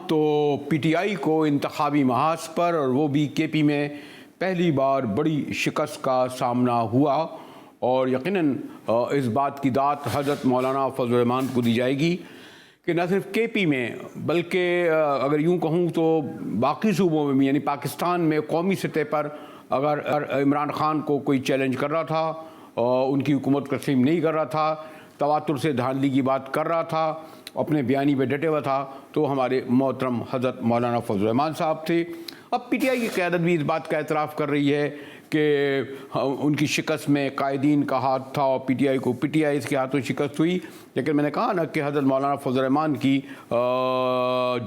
تو P T I کو انتخابی محاذ پر اور وہ بھی کے پی میں پہلی بار بڑی شکست کا سامنا ہوا، اور یقیناً اس بات کی داد حضرت مولانا فضل الرحمان کو دی جائے گی کہ نہ صرف کے پی میں بلکہ اگر یوں کہوں تو باقی صوبوں میں بھی، یعنی پاکستان میں قومی سطح پر اگر عمران خان کو کوئی چیلنج کر رہا تھا، ان کی حکومت کو تسلیم نہیں کر رہا تھا، تواتر سے دھاندلی کی بات کر رہا تھا، اپنے بیانی پہ ڈٹے ہوا تھا، تو ہمارے محترم حضرت مولانا فضل الرحمان صاحب تھے۔ اب پی ٹی آئی کی قیادت بھی اس بات کا اعتراف کر رہی ہے کہ ان کی شکست میں قائدین کا ہاتھ تھا اور پی ٹی آئی اس کے ہاتھوں شکست ہوئی، لیکن میں نے کہا نا کہ حضرت مولانا فضل الرحمان کی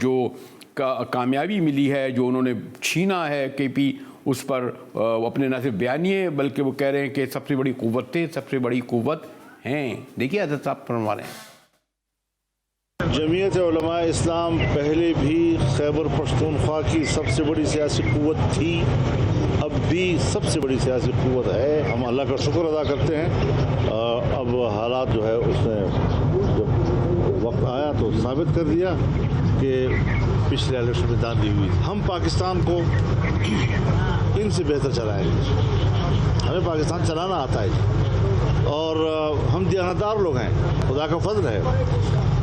جو کامیابی ملی ہے، جو انہوں نے چھینا ہے کے پی، اس پر اپنے نہ صرف بیانیے بلکہ وہ کہہ رہے ہیں کہ سب سے بڑی قوت تھے، سب سے بڑی قوت ہیں۔ دیکھیے حضرت صاحب فرما رہے ہیں، جمعیت علماء اسلام پہلے بھی خیبر پختونخوا کی سب سے بڑی سیاسی قوت تھی، اب بھی سب سے بڑی سیاسی قوت ہے۔ ہم اللہ کا شکر ادا کرتے ہیں۔ اب حالات جو ہے اس نے جب وقت آیا تو ثابت کر دیا کہ پچھلے الیکشن میں داندلی ہوئی۔ ہم پاکستان کو ان سے بہتر چلائیں گے، ہمیں پاکستان چلانا آتا ہے اور ہم دیانتدار لوگ ہیں۔ خدا کا فضل ہے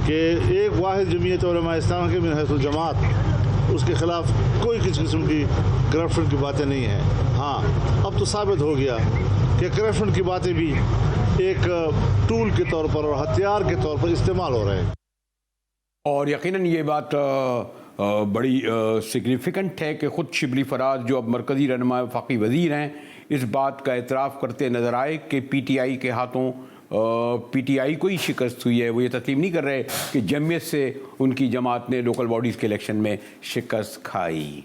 کہ ایک واحد جمعیت علماء اسلام کے من حیث الجماعت، اس کے خلاف کوئی کسی قسم کی کرپشن کی باتیں نہیں ہیں۔ ہاں، اب تو ثابت ہو گیا کہ کرپشن کی باتیں بھی ایک ٹول کے طور پر اور ہتھیار کے طور پر استعمال ہو رہے ہیں، اور یقیناً یہ بات بڑی سگنیفیکنٹ ہے کہ خود شبلی فراز جو اب مرکزی رہنما وفاقی وزیر ہیں، اس بات کا اعتراف کرتے نظر آئے کہ پی ٹی آئی کے ہاتھوں پی ٹی آئی کو ہی شکست ہوئی ہے۔ وہ یہ تسلیم نہیں کر رہے کہ جمعیت سے ان کی جماعت نے لوکل باڈیز کے الیکشن میں شکست کھائی۔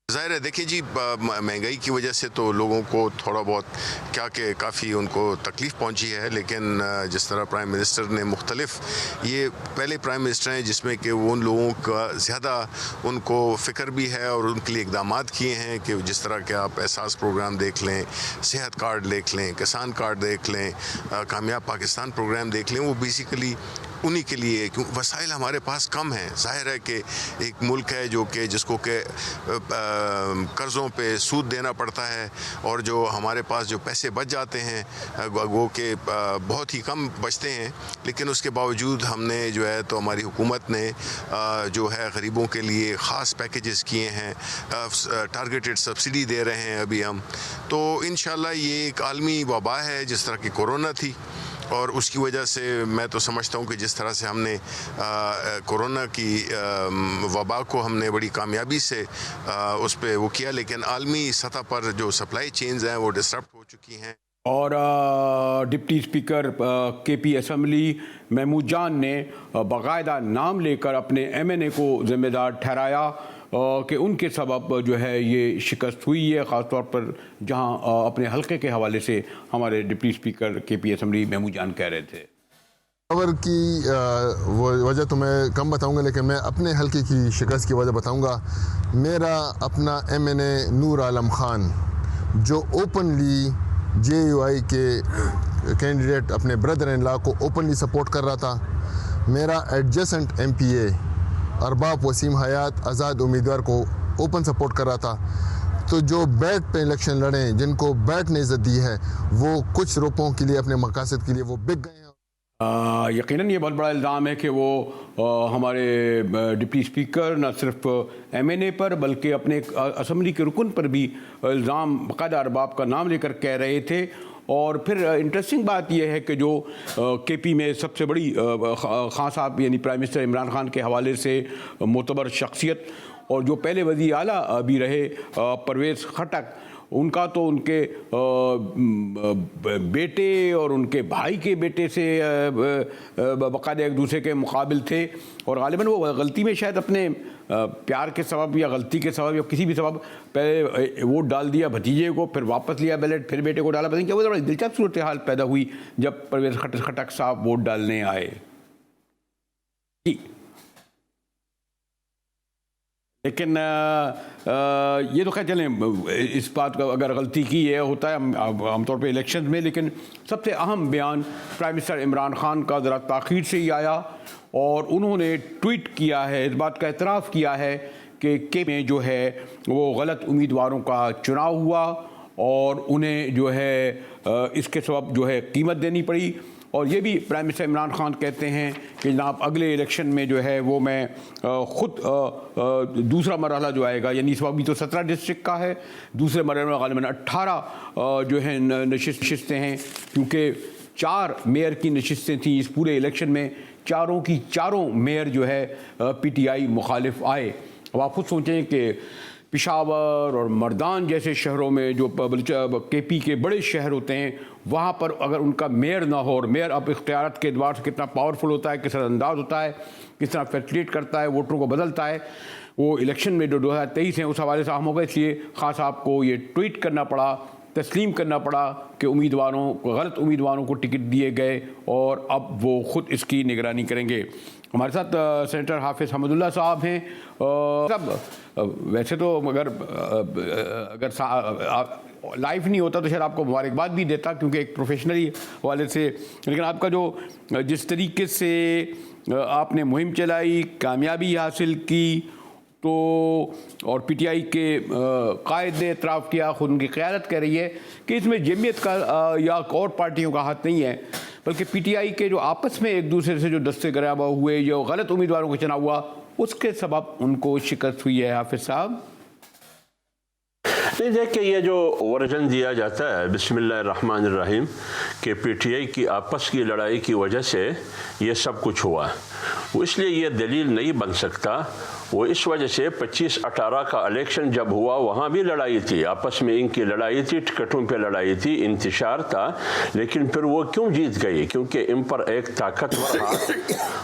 ظاہر ہے، دیکھیں جی، مہنگائی کی وجہ سے تو لوگوں کو تھوڑا بہت کیا کہ کافی ان کو تکلیف پہنچی ہے، لیکن جس طرح پرائم منسٹر نے مختلف، یہ پہلے پرائم منسٹر ہیں جس میں کہ وہ ان لوگوں کا زیادہ ان کو فکر بھی ہے اور ان کے لیے اقدامات کیے ہیں کہ جس طرح کہ آپ احساس پروگرام دیکھ لیں، صحت کارڈ دیکھ لیں، کسان کارڈ دیکھ لیں، کامیاب پاکستان پروگرام دیکھ لیں، وہ بیسیکلی انہی کے لیے، کیوں وسائل ہمارے پاس کم ہیں۔ ظاہر ہے کہ ایک ملک ہے جو کہ جس کو کہ قرضوں پہ سود دینا پڑتا ہے، اور جو ہمارے پاس جو پیسے بچ جاتے ہیں وہ کہ بہت ہی کم بچتے ہیں، لیکن اس کے باوجود ہم نے جو ہے تو ہماری حکومت نے جو ہے غریبوں کے لیے خاص پیکیجز کیے ہیں، ٹارگیٹڈ سبسڈی دے رہے ہیں ابھی ہم۔ تو انشاءاللہ یہ ایک عالمی وبا ہے جس طرح کی کورونا تھی، اور اس کی وجہ سے میں تو سمجھتا ہوں کہ جس طرح سے ہم نے کورونا کی وبا کو ہم نے بڑی کامیابی سے اس پہ وہ کیا، لیکن عالمی سطح پر جو سپلائی چینز ہیں وہ ڈسٹرپٹ ہو چکی ہیں۔ اور ڈپٹی اسپیکر کے پی اسمبلی محمود جان نے باقاعدہ نام لے کر اپنے ایم این اے کو ذمہ دار ٹھہرایا کہ ان کے سبب جو ہے یہ شکست ہوئی ہے، خاص طور پر جہاں اپنے حلقے کے حوالے سے ہمارے ڈپٹی اسپیکر کے پی اسمبلی محمود جان کہہ رہے تھے۔ خبر کی وجہ تو میں کم بتاؤں گا، لیکن میں اپنے حلقے کی شکست کی وجہ بتاؤں گا۔ میرا اپنا ایم این اے نور عالم خان جو اوپنلی جے یو آئی کے کینڈیڈیٹ اپنے بردر ان لا کو اوپنلی سپورٹ کر رہا تھا، میرا ایڈجسنٹ ایم پی اے ارباب وسیم حیات آزاد امیدوار کو اوپن سپورٹ کر رہا تھا، تو جو بیٹ پہ الیکشن لڑیں، جن کو بیٹ نے عزت دی ہے، وہ کچھ روپوں کے لیے اپنے مقاصد کے لیے وہ بک گئے ہیں۔ یقیناً یہ بہت بڑا الزام ہے کہ وہ ہمارے ڈپٹی اسپیکر نہ صرف ایم این اے پر بلکہ اپنے اسمبلی کے رکن پر بھی الزام باقاعدہ ارباب کا نام لے کر کہہ رہے تھے۔ اور پھر انٹرسٹنگ بات یہ ہے کہ جو کے پی میں سب سے بڑی خان صاحب یعنی پرائم منسٹر عمران خان کے حوالے سے معتبر شخصیت اور جو پہلے وزیر اعلیٰ بھی رہے پرویز خٹک، ان کا تو ان کے بیٹے اور ان کے بھائی کے بیٹے سے باقاعدہ ایک دوسرے کے مقابل تھے، اور غالباً وہ غلطی میں شاید اپنے پیار کے سبب یا غلطی کے سبب یا کسی بھی سبب پہلے ووٹ ڈال دیا بھتیجے کو، پھر واپس لیا بیلٹ، پھر بیٹے کو ڈالا۔ پتہ نہیں کیا، وہ بڑی دلچسپ صورتحال پیدا ہوئی جب پرویز خٹک صاحب ووٹ ڈالنے آئے۔ لیکن یہ تو خیر چلیں اس بات کا اگر غلطی کی ہے ہوتا ہے عام طور پہ الیکشن میں، لیکن سب سے اہم بیان پرائم منسٹر عمران خان کا ذرا تاخیر سے ہی آیا اور انہوں نے ٹویٹ کیا ہے، اس بات کا اعتراف کیا ہے کہ میں جو ہے وہ غلط امیدواروں کا چناؤ ہوا اور انہیں جو ہے اس کے سبب جو ہے قیمت دینی پڑی۔ اور یہ بھی پرائم منسٹر عمران خان کہتے ہیں کہ جناب اگلے الیکشن میں جو ہے وہ میں خود دوسرا مرحلہ جو آئے گا، یعنی اس وقت بھی تو 17 ڈسٹرکٹ کا ہے، دوسرے مرحلے میں غالباً 18 جو ہیں نشستیں ہیں، کیونکہ 4 میئر کی نشستیں تھیں اس پورے الیکشن میں، چاروں کی چاروں میئر جو ہے پی ٹی آئی مخالف آئے۔ اب آپ خود سوچیں کہ پشاور اور مردان جیسے شہروں میں جو کے پی کے بڑے شہر ہوتے ہیں، وہاں پر اگر ان کا میئر نہ ہو، اور میئر اب اختیارات کے اعتبار سے کتنا پاورفل ہوتا ہے، کس طرح انداز ہوتا ہے، کس طرح فیسلیٹ کرتا ہے، ووٹروں کو بدلتا ہے، وہ الیکشن میں جو 2023 ہیں اس حوالے سے اہم ہوگا۔ اس لیے خاص آپ کو یہ ٹویٹ کرنا پڑا، تسلیم کرنا پڑا کہ غلط امیدواروں کو ٹکٹ دیے گئے اور اب وہ خود اس کی نگرانی کریں گے۔ ہمارے ساتھ سینیٹر حافظ حمد اللہ صاحب ہیں۔ ویسے تو اگر لائیو نہیں ہوتا تو شاید آپ کو مبارکباد بھی دیتا کیونکہ ایک پروفیشنلی حوالے سے، لیکن آپ کا جو جس طریقے سے آپ نے مہم چلائی، کامیابی حاصل کی، تو اور پی ٹی آئی کے قائد نے اعتراف کیا، خود ان کی قیادت کہہ رہی ہے کہ اس میں جمعیت کا یا اور پارٹیوں کا ہاتھ نہیں ہے، بلکہ پی ٹی آئی کے جو آپس میں ایک دوسرے سے جو دستے گریباں ہوئے، جو غلط امیدواروں کا چناؤ ہوا، اس کے سبب ان کو شکست ہوئی ہے۔ حافظ صاحب نہیں، دیکھ یہ جو ورژن دیا جاتا ہے بسم اللہ الرحمن الرحیم کہ پی ٹی آئی کی آپس کی لڑائی کی وجہ سے یہ سب کچھ ہوا، وہ اس لیے یہ دلیل نہیں بن سکتا۔ وہ اس وجہ سے 25-18 کا الیکشن جب ہوا وہاں بھی لڑائی تھی، آپس میں ان کی لڑائی تھی، ٹکٹوں پہ لڑائی تھی، انتشار تھا، لیکن پھر وہ کیوں جیت گئی؟ کیونکہ ان پر ایک طاقتور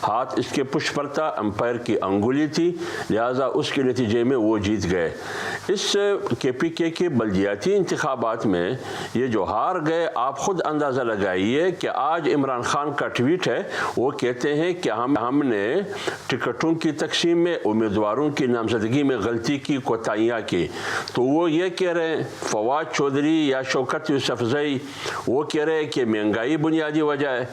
ہاتھ اس کے پش پر تھا، امپائر کی انگلی تھی، لہٰذا اس کے نتیجے میں وہ جیت گئے۔ اس کے پی کے بلدیاتی انتخابات میں یہ جو ہار گئے، آپ خود اندازہ لگائیے کہ آج عمران خان کا ٹویٹ ہے، وہ کہتے ہیں کہ ہم نے ٹکٹوں کی تقسیم میں امیدواروں کی نامزدگی میں غلطی کی، کوتاہیاں کی۔ تو وہ یہ کہہ رہے ہیں، فواد چودھری یا شوکت یوسفزئی وہ کہہ رہے ہیں کہ مہنگائی بنیادی وجہ ہے،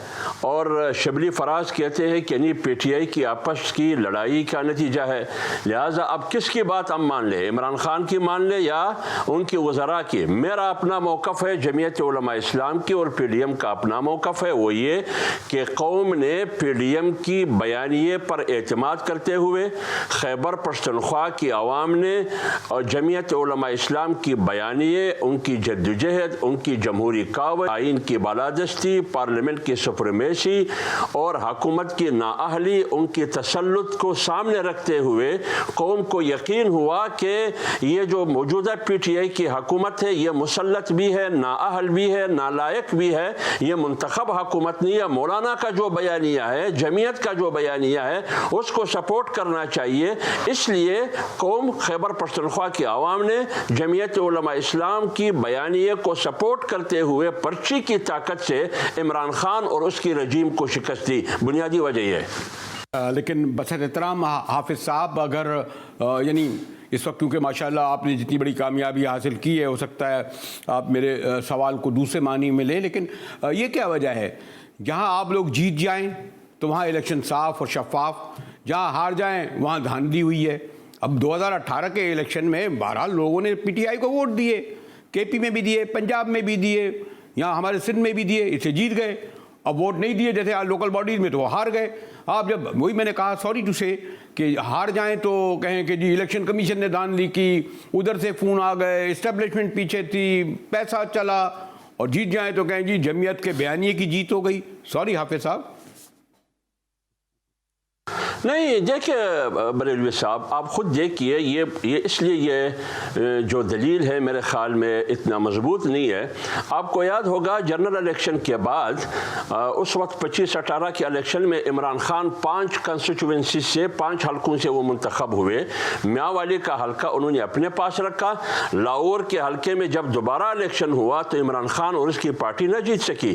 اور شبلی فراز کہتے ہیں کہ نہیں، پی ٹی آئی کی آپس کی لڑائی کا نتیجہ ہے۔ لہٰذا اب کس کی بات ہم مان لیں، عمران خان کی مان لیں یا ان کی وزراء کی؟ میرا اپنا موقف ہے، جمعیت علماء اسلام کی اور پی ڈی ایم کا اپنا موقف ہے، وہ یہ کہ قوم نے پی ڈی ایم کی بیانیے پر اعتماد کرتے ہوئے، خیبر پختونخوا کی عوام نے اور جمعیت علماء اسلام کی بیانیے، ان کی جدوجہد، ان کی جمہوری کاوش، آئین کی بالادستی، پارلیمنٹ کی سپریمیسی اور حکومت کی نااہلی، ان کی تسلط کو سامنے رکھتے ہوئے قوم کو یقین ہوا کہ یہ جو موجودہ پی ٹی آئی کی حکومت ہے یہ مسلط بھی ہے، نااہل بھی ہے، نالائق بھی ہے، یہ منتخب حکومت نہیں ہے۔ مولانا کا جو بیانیہ ہے، جمعیت کا جو بیانیہ ہے، اس کو سپورٹ کرنا چاہیے۔ اس لیے قوم خیبر پختونخوا کی عوام نے جمعیت علماء اسلام کی بیانیے کو سپورٹ کرتے ہوئے پرچی کی طاقت سے عمران خان اور اس کی رجیم کو شکست دی، بنیادی وجہ یہ ہے۔ لیکن بسط احترام حافظ صاحب، اگر یعنی اس وقت کیونکہ ماشاءاللہ آپ نے جتنی بڑی کامیابی حاصل کی ہے، ہو سکتا ہے آپ میرے سوال کو دوسرے معنی میں لیں، لیکن یہ کیا وجہ ہے جہاں آپ لوگ جیت جائیں تو وہاں الیکشن صاف اور شفاف، جہاں ہار جائیں وہاں دھاندلی ہوئی ہے؟ اب 2018 کے الیکشن میں بہرحال لوگوں نے پی ٹی آئی کو ووٹ دیے، کے پی میں بھی دیے، پنجاب میں بھی دیے، یہاں ہمارے سندھ میں بھی دیے، اسے جیت گئے۔ اب ووٹ نہیں دیے جیسے لوکل باڈیز میں تو وہ ہار گئے۔ آپ جب وہی میں نے کہا سوری ٹو سے کہ ہار جائیں تو کہیں کہ جی الیکشن کمیشن نے دھاندلی کی، ادھر سے فون آ گئے، اسٹیبلشمنٹ پیچھے تھی، پیسہ چلا، اور جیت جائیں تو کہیں جی جمعیت کے بیانیے کی جیت ہو گئی۔ سوری حافظ صاحب۔ نہیں دیکھیے بریلوی صاحب، آپ خود دیکھیے، یہ اس لیے یہ جو دلیل ہے میرے خیال میں اتنا مضبوط نہیں ہے۔ آپ کو یاد ہوگا جنرل الیکشن کے بعد اس وقت 25-18 کے الیکشن میں عمران خان 5 کنسٹیچوئنسی سے 5 حلقوں سے وہ منتخب ہوئے۔ میاوالی کا حلقہ انہوں نے اپنے پاس رکھا۔ لاہور کے حلقے میں جب دوبارہ الیکشن ہوا تو عمران خان اور اس کی پارٹی نہ جیت سکی۔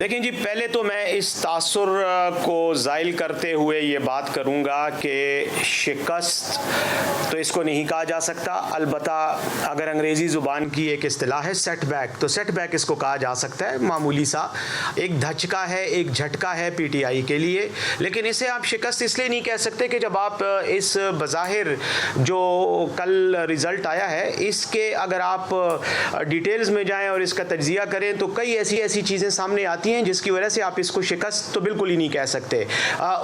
دیکھیں جی، پہلے تو میں اس تاثر کو زائل کرتے ہوئے یہ بات کروں گا کہ شکست تو اس کو نہیں کہا جا سکتا، البتہ اگر انگریزی زبان کی ایک اصطلاح ہے سیٹ بیک، تو سیٹ بیک اس کو کہا جا سکتا ہے، معمولی سا ایک دھچکا ہے، ایک جھٹکا ہے پی ٹی آئی کے لیے، لیکن اسے آپ شکست اس لیے نہیں کہہ سکتے کہ جب آپ اس بظاہر جو کل رزلٹ آیا ہے اس کے اگر آپ ڈیٹیلز میں جائیں اور اس کا تجزیہ کریں تو کئی ایسی چیزیں سامنے آتی ہیں جس کی وجہ سے آپ اس کو شکست تو بالکل ہی نہیں کہہ سکتے۔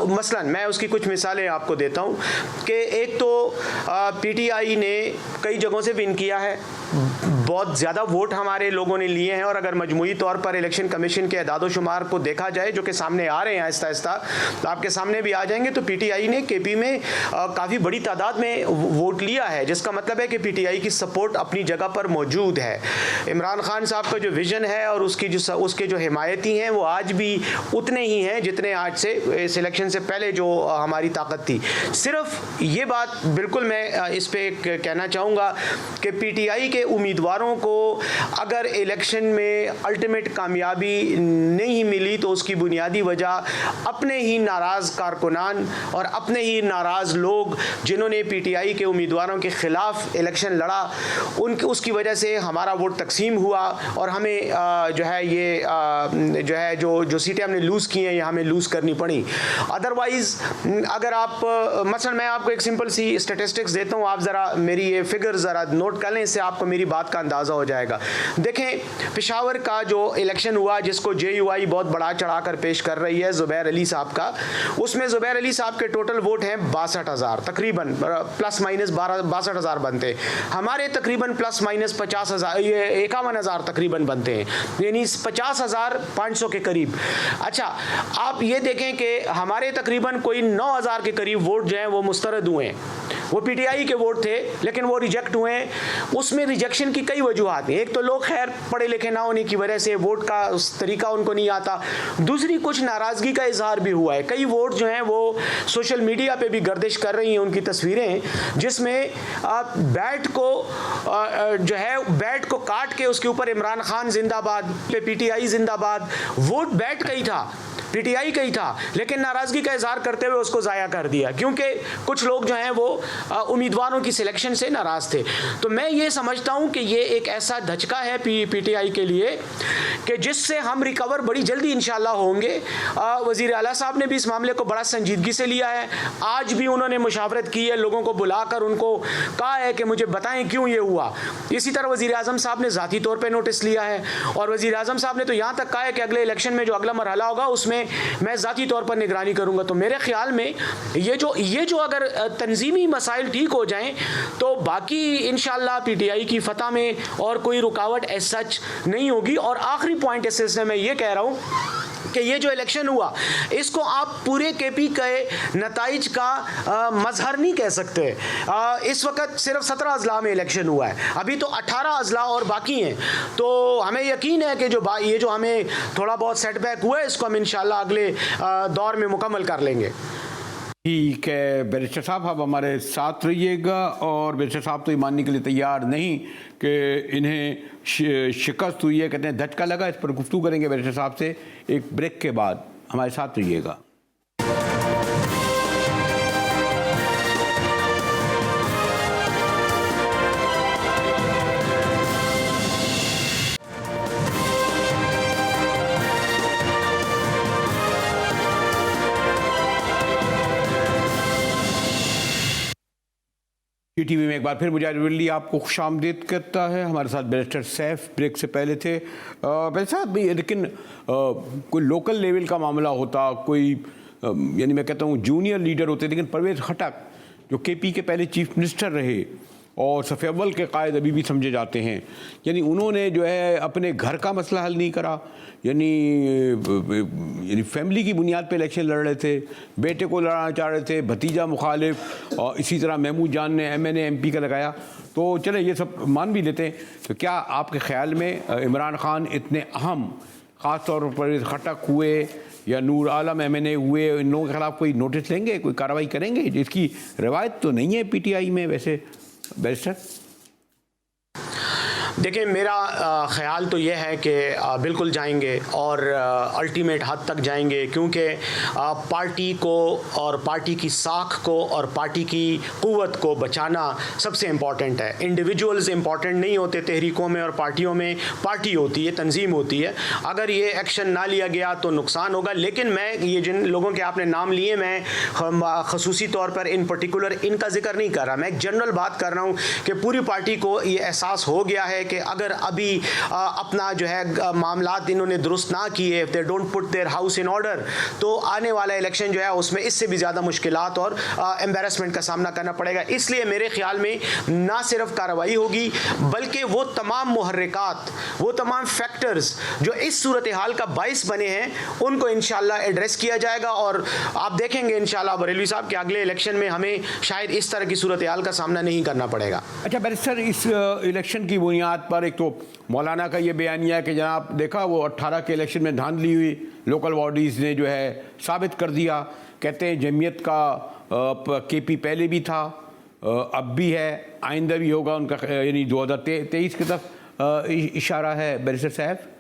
مثلا میں اس کی کچھ مثالیں آپ کو دیتا ہوں کہ ایک تو پی ٹی آئی نے کئی جگہوں سے ون کیا ہے، بہت زیادہ ووٹ ہمارے لوگوں نے لیے ہیں، اور اگر مجموعی طور پر الیکشن کمیشن کے اعداد و شمار کو دیکھا جائے جو کہ سامنے آ رہے ہیں آہستہ آہستہ، تو آپ کے سامنے بھی آ جائیں گے، تو پی ٹی آئی نے کے پی میں کافی بڑی تعداد میں ووٹ لیا ہے، جس کا مطلب ہے کہ پی ٹی آئی کی سپورٹ اپنی جگہ پر موجود ہے۔ عمران خان صاحب کا جو ویژن ہے اور اس کے جو حمایتی ہیں وہ آج بھی اتنے ہی ہیں جتنے آج سے اس الیکشن سے پہلے جو ہماری طاقت تھی۔ صرف یہ بات بالکل میں اس پہ کہنا چاہوں گا کہ پی ٹی آئی کے امیدواروں کو اگر الیکشن میں الٹیمیٹ کامیابی نہیں ملی تو اس کی بنیادی وجہ اپنے ہی ناراض کارکنان اور اپنے ہی ناراض لوگ جنہوں نے پی ٹی آئی کے امیدواروں کے خلاف الیکشن لڑا، اس کی وجہ سے ہمارا ووٹ تقسیم ہوا اور ہمیں جو ہے یہ جو سیٹیں ہم نے لوز کی ہیں یہ ہمیں لوز کرنی پڑی۔ ادروائز اگر آپ مثلا میں آپ کو ایک سمپل سی اسٹیٹسٹکس دیتا ہوں، آپ ذرا میری یہ فگر ذرا نوٹ کر لیں، اس سے آپ کو میری بات کا اندازہ ہو جائے گا۔ دیکھیں پشاور کا جو الیکشن ہوا جس کو جے یو آئی بہت بڑا چڑھا کر پیش کر رہی ہے زبیر علی صاحب کا، اس میں زبیر علی صاحب کے ٹوٹل ووٹ ہیں 62,000 تقریباً، پلس مائنس 62,000 بنتے ہیں، ہمارے تقریباً پلس مائنس 50,000 یہ 51,000 تقریباً بنتے ہیں، یعنی 50,500 کے قریب۔ اچھا آپ یہ دیکھیں کہ ہمارے تقریباً کوئی 9,000 کے قریب ووٹ جو ہیں وہ مسترد ہوئے ہیں، وہ پی ٹی آئی کے ووٹ تھے لیکن وہ ریجیکٹ ہوئے ہیں۔ اس میں ریجیکشن کی کئی وجوہات ہیں، ایک تو لوگ خیر پڑھے لکھے نہ ہونے کی وجہ سے ووٹ کا اس طریقہ ان کو نہیں آتا، دوسری کچھ ناراضگی کا اظہار بھی ہوا ہے، کئی ووٹ جو ہیں وہ سوشل میڈیا پہ بھی گردش کر رہی ہیں ان کی تصویریں، جس میں بیٹ کو کاٹ کے اس کے اوپر عمران خان زندہ باد، پی ٹی آئی زندہ باد، ووٹ بیٹ کا ہی تھا، پی ٹی آئی کا ہی تھا، لیکن ناراضگی کا اظہار کرتے ہوئے اس کو ضائع کر دیا کیونکہ کچھ لوگ جو ہیں وہ امیدواروں کی سلیکشن سے ناراض تھے۔ تو میں یہ سمجھتا ہوں کہ یہ ایک ایسا دھچکا ہے پی ٹی آئی کے لیے کہ جس سے ہم ریکور بڑی جلدی انشاءاللہ ہوں گے۔ وزیر اعلیٰ صاحب نے بھی اس معاملے کو بڑا سنجیدگی سے لیا ہے، آج بھی انہوں نے مشاورت کی ہے، لوگوں کو بلا کر ان کو کہا ہے کہ مجھے بتائیں کیوں یہ ہوا۔ اسی طرح وزیر اعظم صاحب نے ذاتی طور پہ نوٹس لیا ہے، اور وزیر اعظم صاحب نے تو یہاں تک کہا ہے کہ اگلے الیکشن میں جو اگلا مرحلہ ہوگا اس میں میں ذاتی طور پر نگرانی کروں گا۔ تو میرے خیال میں یہ جو اگر تنظیمی مسائل ٹھیک ہو جائیں تو باقی انشاءاللہ پی ٹی آئی کی فتح میں اور کوئی رکاوٹ ایز سچ نہیں ہوگی۔ اور آخری پوائنٹ اس سلسلے میں یہ کہہ رہا ہوں کہ یہ جو الیکشن ہوا اس کو آپ پورے کے پی کے نتائج کا مظہر نہیں کہہ سکتے۔ اس وقت صرف 17 اضلاع میں الیکشن ہوا ہے، ابھی تو 18 اضلاع اور باقی ہیں، تو ہمیں یقین ہے کہ یہ جو ہمیں تھوڑا بہت سیٹ بیک ہوا ہے اس کو ہم انشاءاللہ اگلے دور میں مکمل کر لیں گے۔ ٹھیک ہے بیرسٹر صاحب، آپ ہمارے ساتھ رہیے گا، اور بیرسٹر صاحب تو یہ ماننے کے لیے تیار نہیں کہ انہیں شکست ہوئی ہے، کہتے ہیں دھچکا لگا۔ اس پر گفتگو کریں گے بیرسٹر صاحب سے ایک بریک کے بعد، ہمارے ساتھ رہیے گا۔ ٹی وی میں ایک بار پھر مجاہد ولی آپ کو خوش آمدید کرتا ہے۔ ہمارے ساتھ بیرسٹر سیف بریک سے پہلے تھے۔ بیرسٹر صاحب لیکن کوئی لوکل لیول کا معاملہ ہوتا، کوئی یعنی میں کہتا ہوں جونیئر لیڈر ہوتے، لیکن پرویز خٹک جو کے پی کے پہلے چیف منسٹر رہے اور صف اول کے قائد ابھی بھی سمجھے جاتے ہیں، یعنی انہوں نے جو ہے اپنے گھر کا مسئلہ حل نہیں کرا، یعنی فیملی کی بنیاد پہ الیکشن لڑ رہے تھے، بیٹے کو لڑانا چاہ رہے تھے، بھتیجا مخالف، اور اسی طرح محمود جان نے M N A M P کا لگایا۔ تو چلے یہ سب مان بھی لیتے ہیں، تو کیا آپ کے خیال میں عمران خان اتنے اہم، خاص طور پر پرویز خٹک ہوئے یا نور عالم ایم این اے ہوئے، ان لوگوں کے خلاف کوئی نوٹس لیں گے، کوئی کارروائی کریں گے؟ جس کی روایت تو نہیں ہے پی ٹی آئی میں ویسے بیرسٹر۔ دیکھیں میرا خیال تو یہ ہے کہ بالکل جائیں گے اور الٹیمیٹ حد تک جائیں گے، کیونکہ پارٹی کو اور پارٹی کی ساکھ کو اور پارٹی کی قوت کو بچانا سب سے امپورٹنٹ ہے۔ انڈیویجولز امپورٹنٹ نہیں ہوتے تحریکوں میں اور پارٹیوں میں، پارٹی ہوتی ہے، تنظیم ہوتی ہے۔ اگر یہ ایکشن نہ لیا گیا تو نقصان ہوگا، لیکن میں یہ جن لوگوں کے آپ نے نام لیے میں خصوصی طور پر ان پرٹیکولر ان کا ذکر نہیں کر رہا، میں ایک جنرل بات کر رہا ہوں کہ پوری پارٹی کو یہ احساس ہو گیا ہے کہ اگر ابھی اپنا جو ہے معاملات انہوں نے درست نہ کیے، if they don't put their house in order، تو آنے والا الیکشن جو ہے اس میں اس سے بھی زیادہ مشکلات اور امبیرسمنٹ کا سامنا کرنا پڑے گا۔ اس لیے میرے خیال میں نہ صرف کارروائی ہوگی بلکہ وہ تمام محرکات، وہ تمام فیکٹرز جو اس صورتحال کا باعث بنے ہیں ان کو انشاءاللہ ایڈریس کیا جائے گا، اور آپ دیکھیں گے انشاءاللہ بریلوی صاحب کہ اگلے الیکشن میں ہمیں شاید اس طرح کی صورتحال کا سامنا نہیں کرنا پڑے گا۔ اچھا بیرسٹر، اس الیکشن کی بنیاد پر ایک تو مولانا کا یہ بیانیہ ہے کہ جناب دیکھا وہ 18 کے الیکشن میں دھاندلی ہوئی، لوکل باڈیز نے جو ہے ثابت کر دیا، کہتے ہیں جمعیت کا کے پی پہلے بھی تھا، اب بھی ہے، آئندہ بھی ہوگا ان کا، یعنی 2023 کی طرف اشارہ ہے بیرسٹر صاحب؟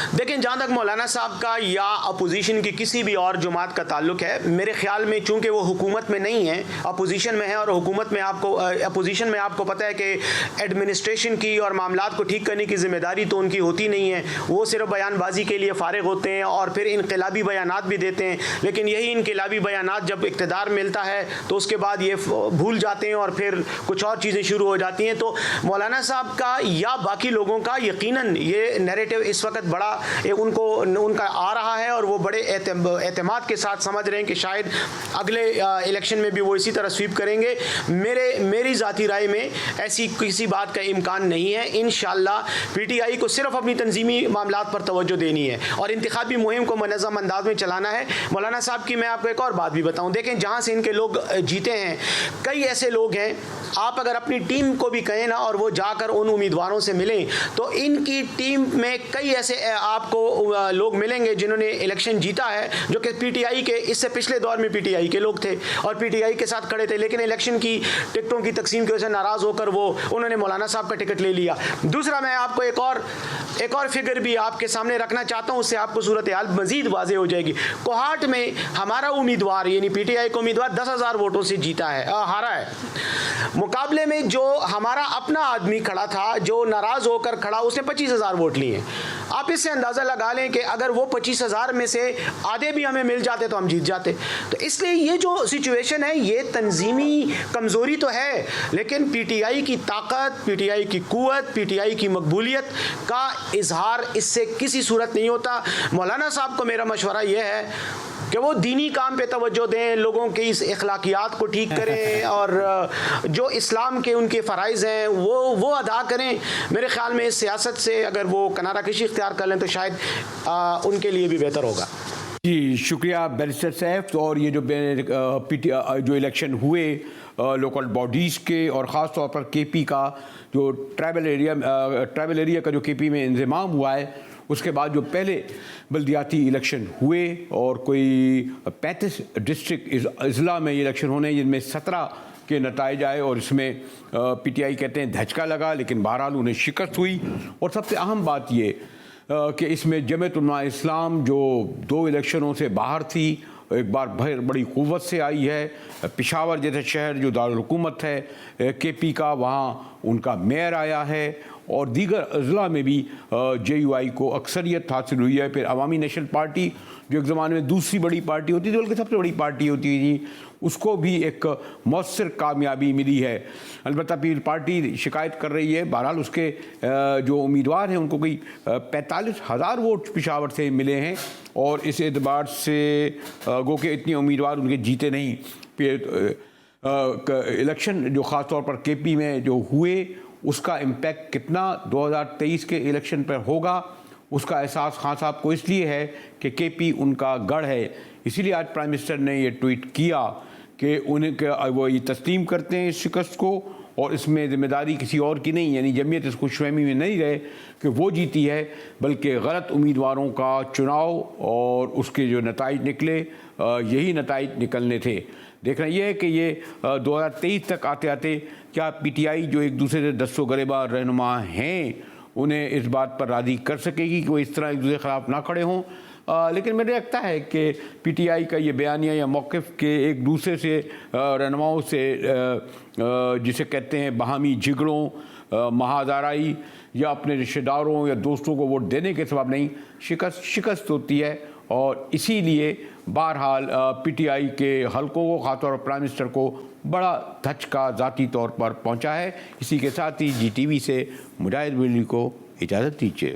دیکھیں جہاں تک مولانا صاحب کا یا اپوزیشن کی کسی بھی اور جماعت کا تعلق ہے، میرے خیال میں چونکہ وہ حکومت میں نہیں ہے، اپوزیشن میں ہے، اور حکومت میں اپوزیشن میں آپ کو پتہ ہے کہ ایڈمنسٹریشن کی اور معاملات کو ٹھیک کرنے کی ذمہ داری تو ان کی ہوتی نہیں ہے، وہ صرف بیان بازی کے لیے فارغ ہوتے ہیں اور پھر انقلابی بیانات بھی دیتے ہیں، لیکن یہی انقلابی بیانات جب اقتدار ملتا ہے تو اس کے بعد یہ بھول جاتے ہیں اور پھر کچھ اور چیزیں شروع ہو جاتی ہیں۔ تو مولانا صاحب کا یا باقی لوگوں کا یقیناً یہ نیریٹو اس وقت بڑا ان کا آ رہا ہے، اور وہ بڑے اعتماد کے ساتھ سمجھ رہے ہیں کہ شاید اگلے الیکشن میں بھی وہ اسی طرح سویپ کریں گے۔ میری ذاتی رائے میں ایسی کسی بات کا امکان نہیں ہے۔ انشاءاللہ پی ٹی آئی کو صرف اپنی تنظیمی معاملات پر توجہ دینی ہے اور انتخابی مہم کو منظم انداز میں چلانا ہے۔ مولانا صاحب کی میں آپ کو ایک اور بات بھی بتاؤں، دیکھیں جہاں سے ان کے لوگ جیتے ہیں، کئی ایسے لوگ ہیں، آپ اگر اپنی ٹیم کو بھی کہیں نا اور وہ جا کر ان امیدواروں سے ملیں تو ان کی ٹیم میں کئی ایسے آپ کو لوگ ملیں گے جنہوں نے الیکشن جیتا ہے، جو کہ پی ٹی آئی کے اس سے پچھلے دور میں پی ٹی آئی کے لوگ تھے اور پی ٹی آئی کے ساتھ کھڑے تھے، لیکن الیکشن کی ٹکٹوں کی تقسیم کی وجہ سے ناراض ہو کر انہوں نے مولانا صاحب کا ٹکٹ لے لیا۔ دوسرا میں آپ کو ایک اور فگر بھی آپ کے سامنے رکھنا چاہتا ہوں، اس سے آپ کو صورتحال مزید واضح ہو جائے گی۔ کوہاٹ میں ہمارا امیدوار یعنی پی ٹی آئی کا امیدوار 10,000 ووٹوں سے ہارا ہے، مقابلے میں جو ہمارا اپنا آدمی کھڑا تھا جو ناراض ہو کر کھڑا، اس نے 25,000 ووٹ لیے۔ آپ اس سے اندازہ لگا لیں کہ اگر وہ 25,000 میں سے آدھے بھی ہمیں مل جاتے تو ہم جیت جاتے۔ تو اس لیے یہ جو سچویشن ہے یہ تنظیمی کمزوری تو ہے، لیکن پی ٹی آئی کی طاقت، پی ٹی آئی کی قوت، پی ٹی آئی کی مقبولیت کا اظہار اس سے کسی صورت نہیں ہوتا۔ مولانا صاحب کو میرا مشورہ یہ ہے کہ وہ دینی کام پہ توجہ دیں، لوگوں کی اس اخلاقیات کو ٹھیک کریں اور جو اسلام کے ان کے فرائض ہیں وہ ادا کریں۔ میرے خیال میں اس سیاست سے اگر وہ کنارہ کشی اختیار کر لیں تو شاید ان کے لیے بھی بہتر ہوگا۔ جی شکریہ بیرسٹر صاحب۔ اور یہ جو الیکشن ہوئے لوکل باڈیز کے اور خاص طور پر کے پی کا جو ٹرائبل ایریا کا جو کے پی میں انضمام ہوا ہے، اس کے بعد جو پہلے بلدیاتی الیکشن ہوئے اور کوئی 35 ڈسٹرکٹ اضلاع میں یہ الیکشن ہونے، جن میں 17 کے نتائج آئے اور اس میں پی ٹی آئی کہتے ہیں دھچکا لگا، لیکن بہرحال انہیں شکست ہوئی۔ اور سب سے اہم بات یہ کہ اس میں جمعیت علماء اسلام جو 2 الیکشنوں سے باہر تھی، ایک بار بڑی قوت سے آئی ہے۔ پشاور جیسے شہر جو دارالحکومت ہے کے پی کا، وہاں ان کا میئر آیا ہے، اور دیگر اضلاع میں بھی جے یو آئی کو اکثریت حاصل ہوئی ہے۔ پھر عوامی نیشنل پارٹی جو ایک زمانے میں دوسری بڑی پارٹی ہوتی تھی بلکہ سب سے بڑی پارٹی ہوتی تھی، اس کو بھی ایک مؤثر کامیابی ملی ہے۔ البتہ پھر پارٹی شکایت کر رہی ہے، بہرحال اس کے جو امیدوار ہیں ان کو کوئی 45,000 ووٹ پشاور سے ملے ہیں، اور اس اعتبار سے گو کہ اتنے امیدوار ان کے جیتے نہیں۔ پھر الیکشن جو خاص طور پر کے پی میں جو ہوئے، اس کا امپیکٹ کتنا 2023 کے الیکشن پر ہوگا، اس کا احساس خان صاحب کو اس لیے ہے کہ کے پی ان کا گڑھ ہے۔ اسی لیے آج پرائم منسٹر نے یہ ٹویٹ کیا کہ وہ یہ تسلیم کرتے ہیں اس شکست کو، اور اس میں ذمہ داری کسی اور کی نہیں، یعنی جمعیت اس خوش فہمی میں نہیں رہے کہ وہ جیتی ہے، بلکہ غلط امیدواروں کا چناؤ اور اس کے جو نتائج نکلے یہی نتائج نکلنے تھے۔ دیکھنا یہ ہے کہ یہ 2023 تک آتے آتے کیا پی ٹی آئی جو ایک دوسرے سے دست و گریباں رہنما ہیں انہیں اس بات پر راضی کر سکے گی کہ وہ اس طرح ایک دوسرے کے خلاف نہ کھڑے ہوں۔ لیکن مجھے لگتا ہے کہ پی ٹی آئی کا یہ بیانیہ یا موقف کہ ایک دوسرے سے رہنماؤں سے جسے کہتے ہیں باہمی جھگڑوں، محاذ آرائی یا اپنے رشتہ داروں یا دوستوں کو ووٹ دینے کے سبب نہیں، شکست ہوتی ہے، اور اسی لیے بہرحال پی ٹی آئی کے حلقوں کو خاص طور پر پرائم منسٹر کو بڑا دھچکا ذاتی طور پر پہنچا ہے۔ اسی کے ساتھ ہی جی ٹی وی سے مجاہد ولی کو اجازت دیجیے۔